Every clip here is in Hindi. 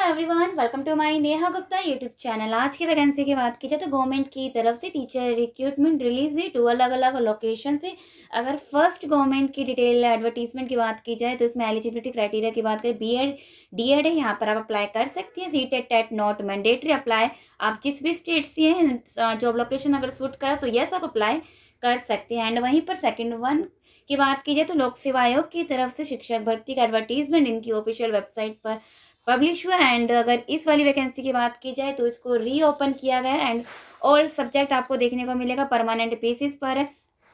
Everyone, welcome to my Neha Gupta YouTube channel. आज की वैकेंसी की बात की जाए तो गवर्नमेंट की तरफ से टीचर रिक्रूटमेंट रिलीज हुई 2 अलग अलग लोकेशन से। अगर फर्स्ट गवर्नमेंट की डिटेल एडवर्टीजमेंट की बात की जाए तो इसमें एलिजिबिलिटी क्राइटेरिया की बात करें, बीएड डीएड है, यहाँ पर आप अप्लाई कर सकती हैं। CTET TET not mandatory apply. आप जिस भी स्टेट से हैं, जॉब लोकेशन अगर सूट करा तो यस आप अप्लाई कर सकते हैं। एंड वहीं पर सेकेंड वन की बात की जाए तो लोक सेवा आयोग की तरफ से शिक्षक भर्ती का एडवर्टीजमेंट इनकी ऑफिशियल वेबसाइट पर पब्लिश हुआ। एंड अगर इस वाली वैकेंसी की बात की जाए तो इसको रीओपन किया गया है। एंड ऑल सब्जेक्ट आपको देखने को मिलेगा परमानेंट बेसिस पर है।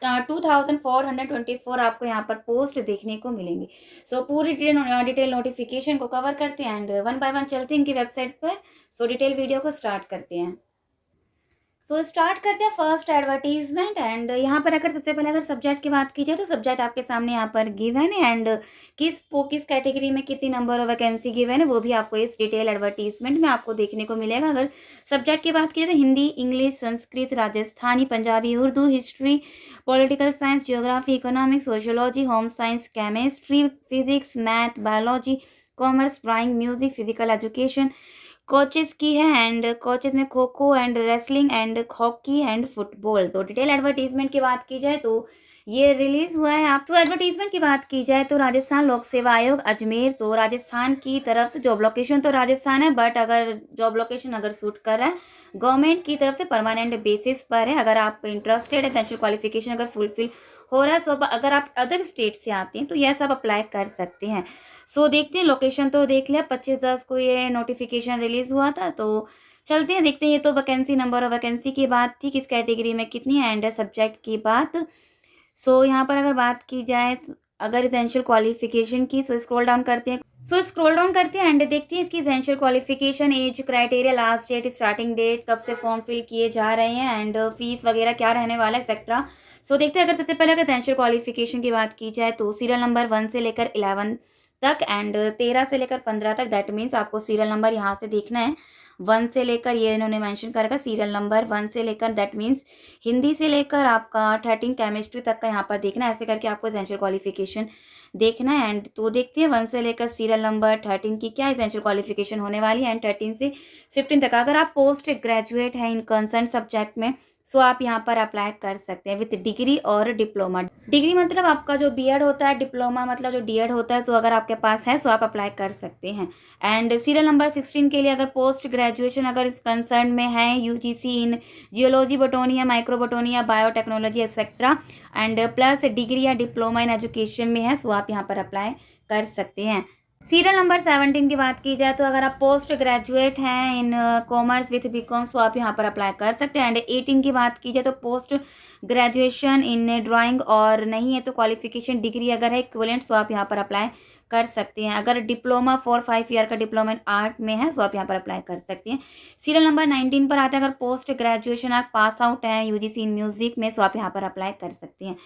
2424 आपको यहाँ पर पोस्ट देखने को मिलेंगी। सो पूरी डिटेल नोटिफिकेशन को कवर करते हैं एंड वन बाय वन चलते हैं इनकी वेबसाइट पर। सो डिटेल वीडियो को स्टार्ट करते हैं। सो स्टार्ट करते हैं फर्स्ट एडवर्टीजमेंट। एंड यहाँ पर अगर सबसे पहले अगर सब्जेक्ट की बात की जाए तो सब्जेक्ट आपके सामने यहाँ पर गिवन है। एंड किस कैटेगरी में कितनी नंबर ऑफ वैकेंसी गिवन है वो भी आपको इस डिटेल एडवर्टीजमेंट में आपको देखने को मिलेगा। अगर सब्जेक्ट की बात की जाए तो Hindi, English, Sanskrit, Rajasthani, Punjabi, Urdu, history, political science, geography, economics, sociology, home science, chemistry, physics, math, biology, commerce, drawing, music, physical education coaches की है। एंड कोचेस में kho kho and wrestling and hockey and football. तो डिटेल एडवर्टीजमेंट की बात की जाए तो ये रिलीज हुआ है। आप तो एडवर्टीजमेंट की बात की जाए तो राजस्थान लोक सेवा आयोग अजमेर, तो राजस्थान की तरफ से जॉब लोकेशन तो राजस्थान है, बट अगर जॉब लोकेशन अगर सूट कर रहा है गवर्नमेंट की तरफ से परमानेंट बेसिस पर है। अगर आप इंटरेस्टेड है, नेशनल क्वालिफिकेशन अगर फुलफिल हो रहा है, सो अगर आप अदर स्टेट से आते हैं तो यह सब अप्लाई कर सकते हैं। सो देखते हैं, लोकेशन तो देख लिया, 25/10 को ये नोटिफिकेशन रिलीज हुआ था। तो चलते हैं देखते हैं। ये तो वैकेंसी, नंबर ऑफ वैकेंसी की बात थी, किस कैटेगरी में कितनी है, एंड सब्जेक्ट की बात। सो यहाँ पर अगर बात की जाए तो अगर एसेंशियल क्वालिफिकेशन की, सो स्क्रॉल डाउन करते हैं। एंड देखते हैं इसकी essential qualification, age criteria, last date, starting date, कब से फॉर्म फिल किए जा रहे हैं, एंड फीस वगैरह क्या रहने वाला है, एक्सेट्रा। सो देखते हैं। अगर सबसे पहले अगर एसेंशियल क्वालिफिकेशन की बात की जाए तो सीरियल नंबर 1 से लेकर 11 तक एंड 13 से लेकर 15 तक। दैट मीन्स आपको सीरियल नंबर यहाँ से देखना है 1 से लेकर, ये इन्होंने मेंशन कर रखा, सीरियल नंबर 1 से लेकर, दैट मीन्स हिंदी से लेकर आपका 13 केमिस्ट्री तक का यहाँ पर देखना है। ऐसे करके आपको एसेंशियल क्वालिफिकेशन देखना है। एंड तो देखते हैं 1 से लेकर सीरियल नंबर 13 की क्या एसेंशियल क्वालिफिकेशन होने वाली है, एंड 13 से 15 तक। अगर आप पोस्ट ग्रेजुएट हैं इन कंसर्न सब्जेक्ट में, सो आप यहाँ पर अप्लाई कर सकते हैं विथ डिग्री और डिप्लोमा। डिग्री मतलब आपका जो बीएड होता है, डिप्लोमा मतलब जो डीएड होता है। सो अगर आपके पास है सो आप अप्लाई कर सकते हैं। एंड सीरियल नंबर 16 के लिए अगर पोस्ट ग्रेजुएशन अगर इस कंसर्न में है, UGC in geology, botany, microbotany, biotechnology etcetera, and plus degree या डिप्लोमा इन एजुकेशन में है, सो आप यहाँ पर अप्लाई कर सकते हैं। सीरियल नंबर 17 की बात की जाए तो अगर आप पोस्ट ग्रेजुएट हैं इन कॉमर्स विथ बीकॉम, सो आप यहाँ पर अप्लाई कर सकते हैं। एंड 18 की बात की जाए तो पोस्ट ग्रेजुएशन इन ड्राइंग, और नहीं है तो क्वालिफिकेशन डिग्री अगर है इक्विवेलेंट, सो आप यहाँ पर अप्लाई कर सकते हैं। अगर डिप्लोमा 4-5 ईयर का डिप्लोमा इन आर्ट में है, सो आप यहाँ पर अप्लाई कर सकते हैं। सीरियल नंबर 19 पर आता है, अगर पोस्ट ग्रेजुएशन आप पास आउट हैं यूजीसी इन म्यूजिक में, सो आप यहाँ पर अप्लाई कर सकते हैं।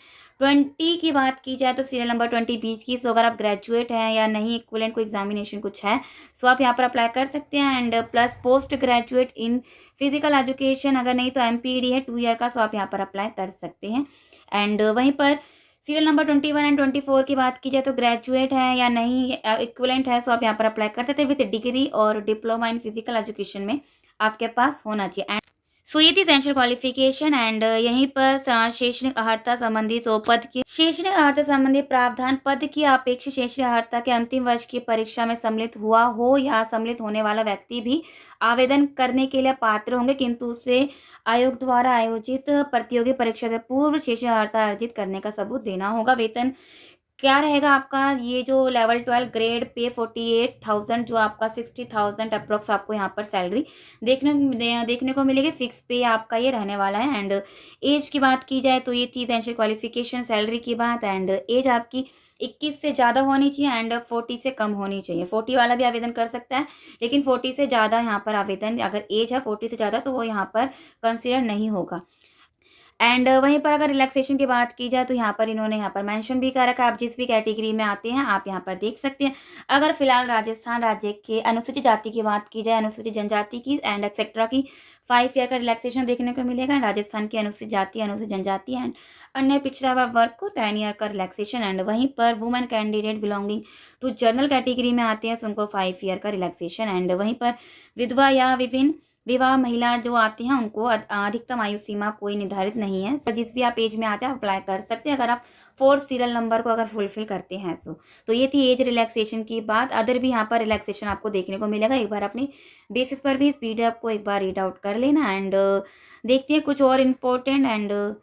20 की बात की जाए तो सीरियल नंबर 20 20 की, सो अगर आप ग्रेजुएट हैं या नहीं इक्विवेलेंट कोई एग्जामिनेशन कुछ है, सो आप यहाँ पर अप्लाई कर सकते हैं। And plus post graduate in physical education, अगर नहीं तो एमपीडी है 2 ईयर का, सो आप यहाँ पर अप्लाई कर सकते हैं। एंड वहीं पर सीरियल नंबर 21 एंड 24 की बात की जाए तो ग्रेजुएट है या नहीं इक्विवेलेंट है, सो आप यहाँ पर अप्लाई कर सकते हैं विथ डिग्री और डिप्लोमा इन फिजिकल एजुकेशन में आपके पास होना चाहिए। सो ये थी एसेंशियल क्वालिफिकेशन। एंड यहीं पर शैक्षणिक अर्हता संबंधी, सो पद की शैक्षणिक अर्हता संबंधी प्रावधान, पद की अपेक्षित शैक्षणिक अर्हता के अंतिम वर्ष की परीक्षा में सम्मिलित हुआ हो या सम्मिलित होने वाला व्यक्ति भी आवेदन करने के लिए पात्र होंगे, किंतु उसे आयोग द्वारा आयोजित प्रतियोगी परीक्षा से पूर्व शैक्षणिक अर्हता अर्जित करने का सबूत देना होगा। वेतन क्या रहेगा आपका, ये जो लेवल 12 ग्रेड पे 48,000, जो आपका 60,000 अप्रोक्स आपको यहाँ पर सैलरी देखने को मिलेगी। फिक्स पे आपका ये रहने वाला है। एंड एज की बात की जाए तो ये थी एसेंशियल क्वालिफिकेशन, सैलरी की बात। एंड एज आपकी 21 से ज़्यादा होनी चाहिए एंड 40 से कम होनी चाहिए। 40 वाला भी आवेदन कर सकता है, लेकिन 40 से ज़्यादा यहाँ पर आवेदन, अगर एज है 40 से ज़्यादा तो वो यहाँ पर कंसिडर नहीं होगा। एंड वहीं पर अगर रिलैक्सेशन की बात की जाए तो यहाँ पर इन्होंने यहाँ पर मेंशन भी कर रखा है, आप जिस भी कैटेगरी में आते हैं आप यहाँ पर देख सकते हैं। अगर फिलहाल राजस्थान राज्य के अनुसूचित जाति की बात की जाए, अनुसूचित जनजाति की एंड एक्सेट्रा की 5 ईयर का रिलैक्सेशन देखने को मिलेगा। राजस्थान की अनुसूचित जाति, अनुसूचित जनजाति एंड अन्य पिछड़ा हुआ वर्ग को 10 ईयर का रिलैक्सेशन। एंड वहीं पर women candidate belonging to general category में आते हैं तो उनको 5 ईयर का रिलैक्सेशन। एंड वहीं पर विधवा या विभिन्न विवाह महिला जो आती हैं उनको अधिकतम आयु सीमा कोई निर्धारित नहीं है, तो जिस भी आप एज में आते हैं अप्लाई कर सकते हैं अगर आप 4 सीरियल नंबर को अगर फुलफिल करते हैं तो ये थी एज रिलैक्सेशन की बात। अदर भी यहाँ पर रिलैक्सेशन आपको देखने को मिलेगा, एक बार अपने बेसिस पर भी इस पीडीएफ को एक बार रीड आउट कर लेना। एंड देखते हैं कुछ और इम्पोर्टेंट। एंड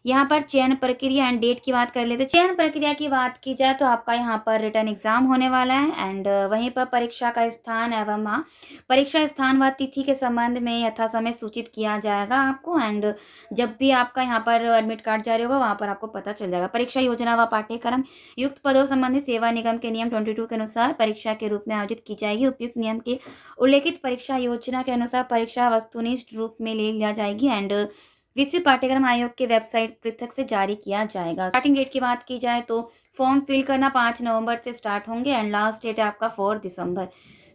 यहाँ पर चयन प्रक्रिया एंड डेट की बात कर लेते हैं। चयन प्रक्रिया की बात की जाए तो आपका यहाँ पर रिटर्न एग्जाम होने वाला है। एंड वहीं पर परीक्षा का स्थान एवं परीक्षा स्थान व तिथि के संबंध में यथा समय सूचित किया जाएगा आपको। एंड जब भी आपका यहाँ पर एडमिट कार्ड जारी होगा वहाँ पर आपको पता चल जाएगा। परीक्षा योजना व पाठ्यक्रम युक्त पदों संबंधित सेवा निगम के नियम 22 के अनुसार परीक्षा के रूप में आयोजित की जाएगी। उपयुक्त नियम के उल्लेखित परीक्षा योजना के अनुसार परीक्षा वस्तुनिष्ठ रूप में ले लिया जाएगी। एंड विस्तृत पाठ्यक्रम आयोग के वेबसाइट पृथक से जारी किया जाएगा। स्टार्टिंग डेट की बात की जाए तो फॉर्म फिल करना 5 नवंबर से स्टार्ट होंगे एंड लास्ट डेट है आपका 4 दिसंबर।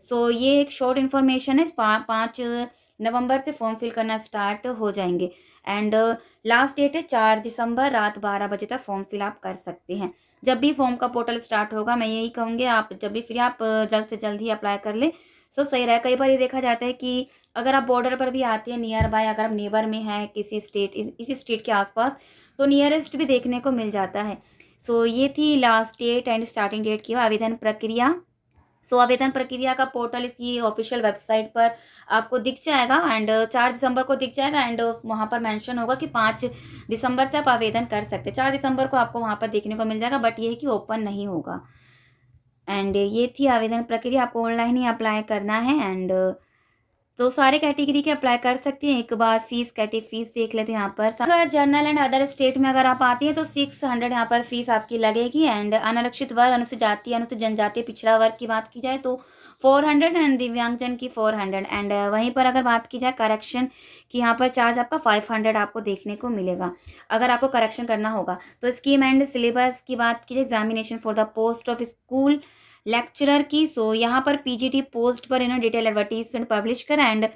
सो ये एक शॉर्ट इन्फॉर्मेशन है। 5 नवंबर से फॉर्म फिल करना स्टार्ट हो जाएंगे एंड लास्ट डेट है 4 दिसंबर रात 12 बजे तक फॉर्म फिल आप कर सकते हैं। जब भी फॉर्म का पोर्टल स्टार्ट होगा मैं यही कहूँगी आप जब भी फ्री आप जल्द से जल्द ही अप्लाई कर ले सो सही रहे। कई बार ये देखा जाता है कि अगर आप बॉर्डर पर भी आते हैं नियर बाय, अगर आप नेबर में हैं किसी स्टेट इसी स्टेट के आसपास तो नियरेस्ट भी देखने को मिल जाता है। सो ये थी last date and starting date की आवेदन प्रक्रिया। सो आवेदन प्रक्रिया का पोर्टल इसकी ऑफिशियल वेबसाइट पर आपको दिख जाएगा एंड 4 दिसंबर को दिख जाएगा। एंड वहाँ पर मेंशन होगा कि 5 दिसंबर से आप आवेदन कर सकते हैं। 4 दिसंबर को आपको वहाँ पर देखने को मिल जाएगा, बट ये है कि ओपन नहीं होगा। एंड ये थी आवेदन प्रक्रिया, आपको ऑनलाइन ही अप्लाई करना है। एंड तो सारे कैटेगरी के अप्लाई कर सकते हैं। एक बार फीस देख लेते हैं यहाँ पर। अगर जनरल एंड अदर स्टेट में अगर आप आती हैं तो 600 यहाँ पर फीस आपकी लगेगी। एंड अनारक्षित वर्ग, अनुसूचित जाति, अनुसूचित जनजाति, पिछड़ा वर्ग की बात की जाए तो 400 एंड दिव्यांगजन की 400। एंड वहीं पर अगर बात की जाए करेक्शन की यहाँ पर चार्ज आपका 500 आपको देखने को मिलेगा अगर आपको करेक्शन करना होगा। तो स्कीम एंड सिलेबस की बात की जाए examination for the post of school lecturer की, सो यहाँ पर पीजीटी पोस्ट पर इन्होंने डिटेल एडवर्टीजमेंट पब्लिश करा। And the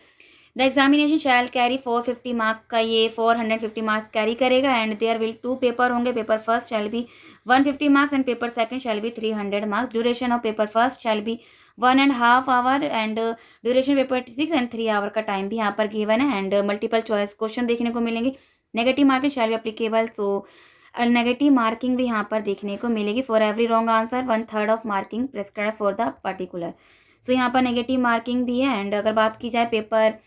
examination shall carry 450 mark का ये 450 मार्क्स कैरी करेगा। एंड देयर विल 2 पेपर होंगे। Paper first shall be 150 marks and paper second shall be 300 marks. Duration of paper first shall be 1.5 hour and duration paper 6 and 3 our का टाइम भी यहाँ पर गिवन है। एंड मल्टीपल चॉइस क्वेश्चन देखने को मिलेंगे। Negative marking shall be applicable, so negative marking भी यहाँ पर देखने को मिलेगी। For every wrong answer 1/3 of marking prescribe for the particular. So यहाँ पर नेगेटिव मार्किंग भी है। एंड अगर बात की जाए पेपर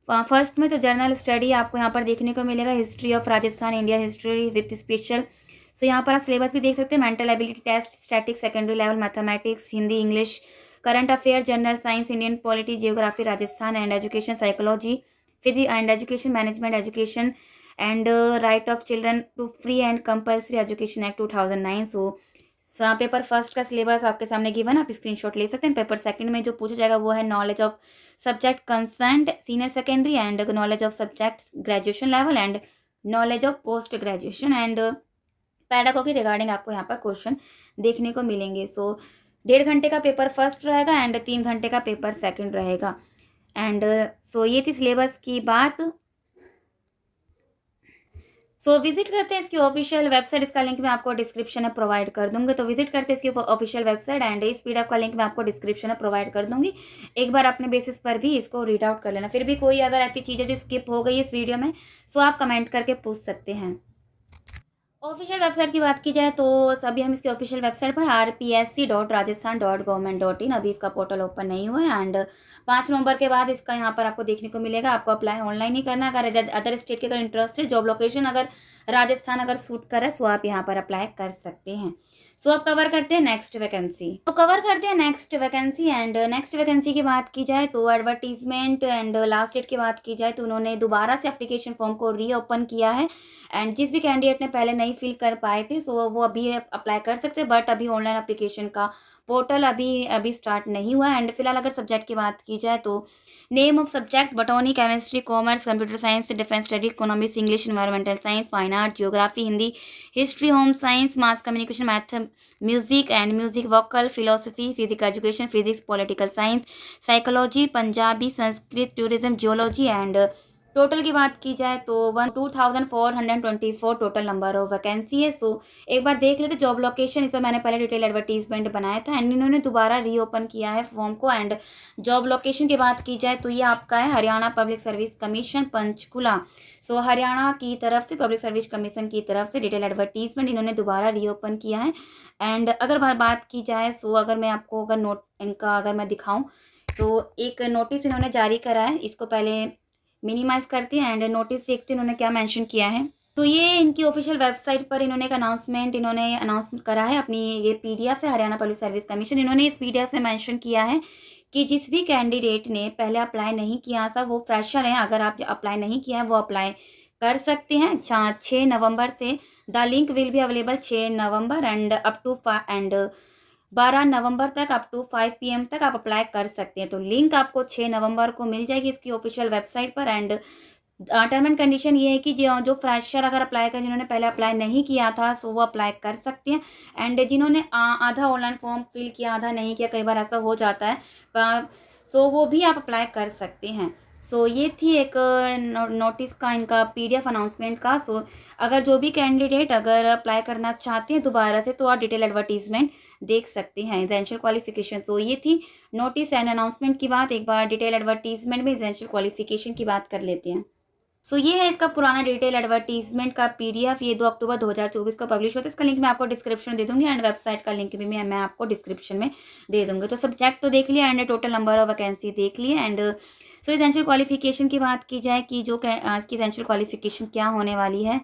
फर्स्ट में तो जर्नल स्टडी आपको यहाँ पर देखने को मिलेगा। History of Rajasthan, India history with special. So यहाँ पर आप सिलेबस भी देख सकते हैं। Mental ability test, static secondary level, mathematics, Hindi, English, current affair, general science, Indian polity, geography, Rajasthan and education, psychology, physics and education management, education and right of children to free and compulsory education act 2009। So paper first का सिलेबस आपके सामने गिवन, आप स्क्रीनशॉट ले सकते हैं। पेपर सेकंड में जो पूछा जाएगा वो है knowledge of subject concerned senior secondary and knowledge of subject graduation level and knowledge of post graduation and pedagogy regarding आपको यहाँ पर क्वेश्चन देखने को मिलेंगे। सो 1.5 घंटे का पेपर फर्स्ट रहेगा एंड 3 घंटे का पेपर सेकंड रहेगा। एंड सो ये थी सिलेबस की बात। सो विजिट करते हैं इसकी ऑफिशियल वेबसाइट, इसका लिंक मैं आपको डिस्क्रिप्शन में प्रोवाइड कर दूंगी। तो विजिट करते हैं इसकी ऑफिशियल वेबसाइट एंड इस पीडीएफ का लिंक मैं आपको डिस्क्रिप्शन में प्रोवाइड कर दूंगी। एक बार अपने बेसिस पर भी इसको रीड आउट कर लेना। फिर भी कोई अगर ऐसी चीज़ें जो स्किप हो गई इस वीडियो में सो आप कमेंट करके पूछ सकते हैं। ऑफिशियल वेबसाइट की बात की जाए तो अभी हम इसके ऑफिशियल वेबसाइट पर rpsc.rajasthan.gov.in, अभी इसका पोर्टल ओपन नहीं हुआ है। एंड 5 नवंबर के बाद इसका यहाँ पर आपको देखने को मिलेगा। आपको अप्लाई ऑनलाइन ही करना। अगर अदर स्टेट के अगर इंटरेस्टेड, जॉब लोकेशन अगर राजस्थान अगर सूट करे सो आप यहाँ पर अप्लाई कर सकते हैं। सो अब कवर करते हैं नेक्स्ट वैकेंसी। तो कवर करते हैं next vacancy and next vacancy की बात की जाए तो एडवर्टीजमेंट एंड लास्ट डेट की बात की जाए तो उन्होंने दोबारा से एप्लीकेशन फॉर्म को रीओपन किया है एंड जिस भी कैंडिडेट ने पहले नहीं फिल कर पाए थे सो वो अभी अप्लाई कर सकते हैं, बट अभी ऑनलाइन एप्लीकेशन का पोर्टल अभी स्टार्ट नहीं हुआ है। एंड फिलहाल अगर सब्जेक्ट की बात की जाए तो name of subject botany, chemistry, commerce, computer science, defence study, economics, English, environmental science, fine art, geography, Hindi, history, home science, mass communication, math, music and music vocal, philosophy, physical education, physics, political science, psychology, Punjabi, Sanskrit, tourism, geology and total की बात की जाए तो 2424 टोटल नंबर ऑफ वैकेंसी है। सो एक बार देख लेते जॉब लोकेशन। इस पर मैंने पहले डिटेल एडवर्टीजमेंट बनाया था एंड इन्होंने दोबारा रीओपन किया है फॉर्म को। एंड जॉब लोकेशन की बात की जाए तो ये आपका है Haryana public service commission Panchkula. So Haryana की तरफ से पब्लिक सर्विस कमीशन की तरफ से डिटेल एडवर्टीजमेंट इन्होंने दोबारा रीओपन किया है। एंड अगर बात की जाए सो अगर मैं आपको अगर नोट इनका अगर मैं दिखाऊं तो एक नोटिस इन्होंने जारी करा है, इसको पहले मिनिमाइज करते हैं एंड नोटिस देखते हैं इन्होंने क्या मेंशन किया है। तो ये इनकी ऑफिशियल वेबसाइट पर इन्होंने एक अनाउंस करा है अपनी ये पीडीएफ है हरियाणा पब्लिक सर्विस कमीशन। इन्होंने इस पीडीएफ में मेंशन किया है कि जिस भी कैंडिडेट ने पहले अप्लाई नहीं किया था वो फ्रेशर हैं, अगर आप अप्लाई नहीं किया है वो अप्लाई कर सकते हैं 6 नवंबर से। The link will be available 6 November and up to 12 November तक अप टू 5 PM तक आप अप्लाई कर सकते हैं। तो लिंक आपको 6 नवंबर को मिल जाएगी इसकी ऑफिशियल वेबसाइट पर। एंड टर्म एंड कंडीशन ये है कि जो फ्रेशर अगर अप्लाई कर जिन्होंने पहले अप्लाई नहीं किया था सो वो अप्लाई कर सकते हैं। एंड जिन्होंने आधा ऑनलाइन फॉर्म फिल किया आधा नहीं किया, कई बार ऐसा हो जाता है, सो वो भी आप अप्लाई कर सकते हैं। सो ये थी एक नोटिस का इनका पीडीएफ अनाउंसमेंट का। सो अगर जो भी कैंडिडेट अगर अप्लाई करना चाहते हैं दोबारा से तो आप डिटेल एडवर्टीजमेंट देख सकते हैं। एसेंशियल क्वालिफिकेशन, तो ये थी नोटिस एंड अनाउंसमेंट की बात। एक बार डिटेल एडवर्टीजमेंट में एसेंशियल क्वालिफिकेशन की बात कर लेते हैं। सो ये है इसका पुराना डिटेल एडवर्टीजमेंट का पीडीएफ, ये 2 अक्टूबर 2024 को पब्लिश होता है। इसका लिंक मैं आपको डिस्क्रिप्शन में दे दूंगी एंड वेबसाइट का लिंक भी मैं आपको डिस्क्रिप्शन में दे दूंगी। तो सब्जेक्ट तो देख लिया and total number of vacancy देख लिए। एंड सो एसेंशियल क्वालिफिकेशन की बात की जाए कि जो इसकी एसेंशियल क्वालिफिकेशन क्या होने वाली है,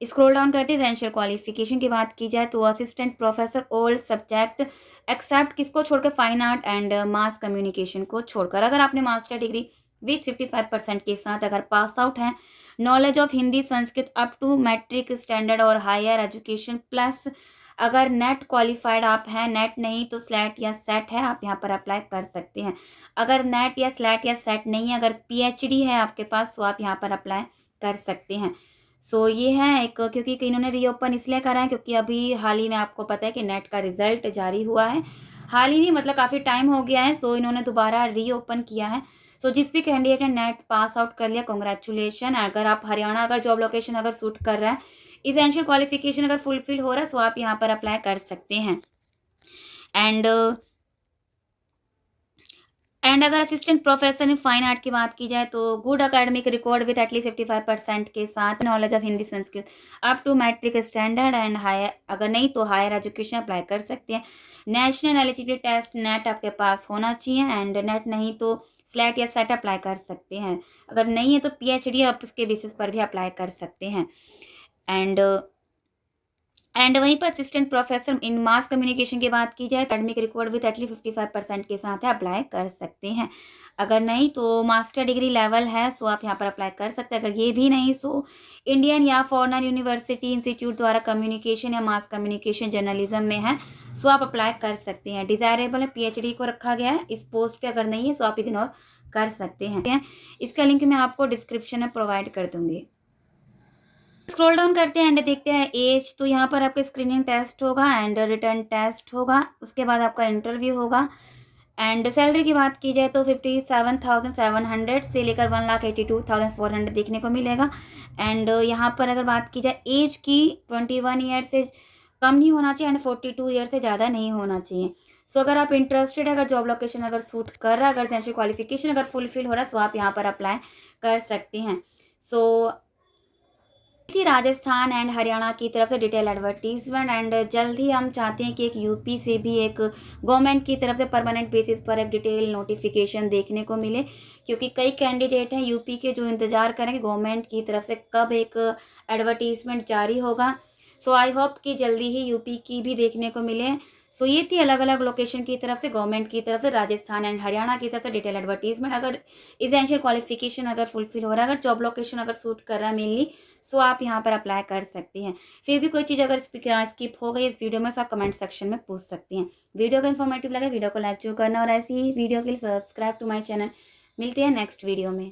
स्क्रॉल डाउन करते हैं। एसेंशियल क्वालिफिकेशन की बात की जाए तो assistant professor all subject except किसको छोड़कर, fine art and mass communication को छोड़कर। अगर आपने मास्टर डिग्री विथ 55% के साथ अगर पास आउट हैं, knowledge of Hindi Sanskrit up to matric standard और हायर एजुकेशन प्लस अगर नेट क्वालिफाइड आप हैं, नेट नहीं तो स्लैट या सेट है, आप यहाँ पर अप्लाई कर सकते हैं। अगर नेट या स्लैट या सेट नहीं है, अगर पीएचडी है आपके पास तो आप यहाँ पर अप्लाई कर सकते हैं। सो ये है एक, क्योंकि इन्होंने रीओपन इसलिए करा है क्योंकि अभी हाल ही में आपको पता है कि नेट का रिजल्ट जारी हुआ है, हाल ही नहीं मतलब काफ़ी टाइम हो गया है। सो इन्होंने दोबारा रीओपन किया है। सो जिस भी कैंडिडेट ने नेट पास आउट कर लिया कॉन्ग्रेचुलेशन। अगर आप हरियाणा अगर जॉब लोकेशन अगर सूट कर रहा है, इसेंशियल क्वालिफिकेशन अगर फुलफिल हो रहा है सो आप यहाँ पर अप्लाई कर सकते हैं। एंड अगर assistant professor in fine art की बात की जाए तो good academic record with at least 55% के साथ knowledge of Hindi Sanskrit up to matric standard and higher, अगर नहीं तो हायर एजुकेशन अप्लाई कर सकते हैं। नेशनल एलिजिबिलिटी टेस्ट नेट आपके पास होना चाहिए एंड नेट नहीं तो स्लैट या सेट अप्लाई कर सकते हैं। अगर नहीं है तो पीएचडी आप इसके बेसिस पर भी अप्लाई कर सकते हैं। एंड वहीं पर असिस्टेंट प्रोफेसर इन मास कम्युनिकेशन की बात की जाए एकेडमिक रिकॉर्ड विथ एटलीस्ट 55% के साथ है अप्लाई कर सकते हैं। अगर नहीं तो मास्टर डिग्री लेवल है सो आप यहाँ पर अप्लाई कर सकते हैं। अगर ये भी नहीं सो इंडियन या फॉरेन यूनिवर्सिटी इंस्टीट्यूट द्वारा कम्युनिकेशन या मास कम्युनिकेशन जर्नलिज्म में है सो आप अप्लाई कर सकते हैं। डिज़ायरेबल है, पीएचडी को रखा गया है इस पोस्ट पे, अगर नहीं है सो आप इग्नोर कर सकते हैं। इसका लिंक मैं आपको डिस्क्रिप्शन में प्रोवाइड कर दूँगी। स्क्रॉल डाउन करते हैं एंड देखते हैं एज, तो यहाँ पर आपका स्क्रीनिंग टेस्ट होगा एंड रिटर्न टेस्ट होगा, उसके बाद आपका इंटरव्यू होगा। एंड सैलरी की बात की जाए तो 57,700 से लेकर 1,82,400 देखने को मिलेगा। एंड यहाँ पर अगर बात की जाए एज की 21 ईयर से कम नहीं होना चाहिए एंड 42 ईयर से ज़्यादा नहीं होना चाहिए। सो अगर आप इंटरेस्टेड अगर जॉब लोकेशन अगर सूट कर रहा है, अगर एसेंशियल क्वालिफिकेशन अगर फुलफिल हो रहा है तो आप यहाँ पर अप्लाई कर सकते हैं। सो थी राजस्थान एंड हरियाणा की तरफ से डिटेल एडवर्टीजमेंट। एंड जल्द ही हम चाहते हैं कि एक यूपी से भी एक गवर्नमेंट की तरफ से परमानेंट बेसिस पर एक डिटेल नोटिफिकेशन देखने को मिले, क्योंकि कई कैंडिडेट हैं यूपी के जो इंतज़ार करें कि गवर्नमेंट की तरफ से कब एक एडवर्टीजमेंट जारी होगा। सो आई होप कि जल्दी ही यूपी की भी देखने को मिले। सो ये थी अलग अलग लोकेशन की तरफ से, गवर्नमेंट की तरफ से, राजस्थान एंड हरियाणा की तरफ से डिटेल एडवर्टीजमेंट। अगर इसेंशियल क्वालिफिकेशन अगर फुलफिल हो रहा है, अगर जॉब लोकेशन अगर सूट कर रहा है मेनली, सो आप यहाँ पर अप्लाई कर सकती हैं। फिर भी कोई चीज़ अगर स्किप हो गई इस वीडियो में, तो आप कमेंट सेक्शन में पूछ सकती हैं। वीडियो को इन्फॉर्मेटिव लगे वीडियो को लाइक जो करना, और ऐसी ही वीडियो के लिए सब्सक्राइब टू माई चैनल। मिलते हैं नेक्स्ट वीडियो में।